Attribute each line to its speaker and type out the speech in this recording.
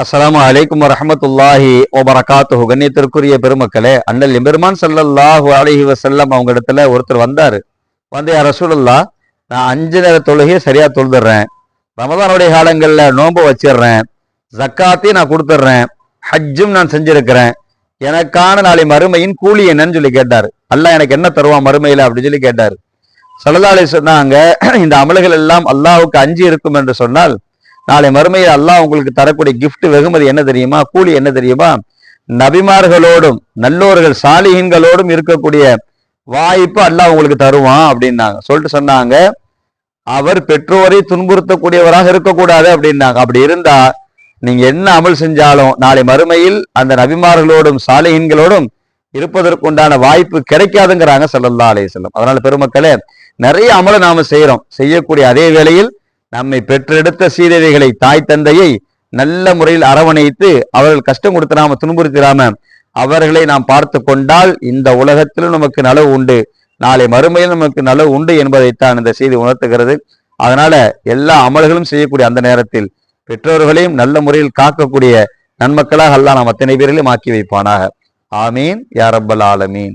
Speaker 1: அஸ்ஸலாமு அலைக்கும் வரஹ்மத்துல்லாஹி வபரகாத்துஹு. கண்ணியத்திற்குரிய பெருமக்களே, அண்ணல் எம்பெருமான் ஸல்லல்லாஹு அலைஹி வஸல்லம் அவங்க இடத்துல ஒருத்தர் வந்தாரு. வந்து, யா ரசூலல்லாஹ், நான் 5 நேர தொழுகையை சரியா தொழுதுறேன், ரமதானுடைய காலங்கள்ல நோன்பு வச்சிடுறேன், ஜக்காத்தையும் நான் கொடுத்துட்றேன், ஹஜ்ஜும் நான் செஞ்சிருக்கிறேன், எனக்கான நாளை மறுமையின் கூலி என்னன்னு சொல்லி கேட்டாரு. அல்லாஹ் எனக்கு என்ன தருவான் மறுமையில அப்படின்னு சொல்லி கேட்டாரு. ஸல்லல்லாஹு அலைஹி சொன்னாங்க, இந்த அமல்கள் எல்லாம் அல்லாஹ்வுக்கு அஞ்சி இருக்கும் என்று சொன்னால் நாளை மறுமையில் அல்லாஹ் உங்களுக்கு தரக்கூடிய கிஃப்ட் வெகுமதி என்ன தெரியுமா, கூலி என்ன தெரியுமா, நபிமார்களோடும் நல்லோர்கள் சாலிஹீன்களோடும் இருக்கக்கூடிய வாய்ப்பு அல்லாஹ் உங்களுக்கு தருவான் அப்படின்னாங்க. சொல்லிட்டு சொன்னாங்க, அவர் பெற்றோரை துன்புறுத்தக்கூடியவராக இருக்கக்கூடாது அப்படின்னாங்க. அப்படி இருந்தா நீங்க என்ன அமல் செஞ்சாலும் நாளை மறுமையில் அந்த நபிமார்களோடும் சாலிஹீன்களோடும் இருப்பதற்குண்டான வாய்ப்பு கிடைக்காதுங்கிறாங்க ஸல்லல்லாஹு அலைஹி வஸல்லம். அதனால பெருமக்களே, நிறைய அமலை நாம செய்யக்கூடிய அதே வேளையில் நம்மை பெற்றெடுத்த சீதேவிகளை, தாய் தந்தையை நல்ல முறையில் அரவணைத்து அவர்கள் கஷ்டம் கொடுத்துடாம துன்புறுத்திடாம அவர்களை நாம் பார்த்து கொண்டால் இந்த உலகத்திலும் நமக்கு நலவு உண்டு, நாளை மறுமையில் நமக்கு நலவு உண்டு என்பதைத்தான் இந்த செய்தி உணர்த்துகிறது. அதனால எல்லா அமல்களும் செய்யக்கூடிய அந்த நேரத்தில் பெற்றோர்களையும் நல்ல முறையில் காக்கக்கூடிய நன்மக்களாக அல்லாஹ் நாம் அத்தனை பேரிலும் ஆக்கி வைப்பானாக. ஆமீன் யா ரப்பல் ஆலமீன்.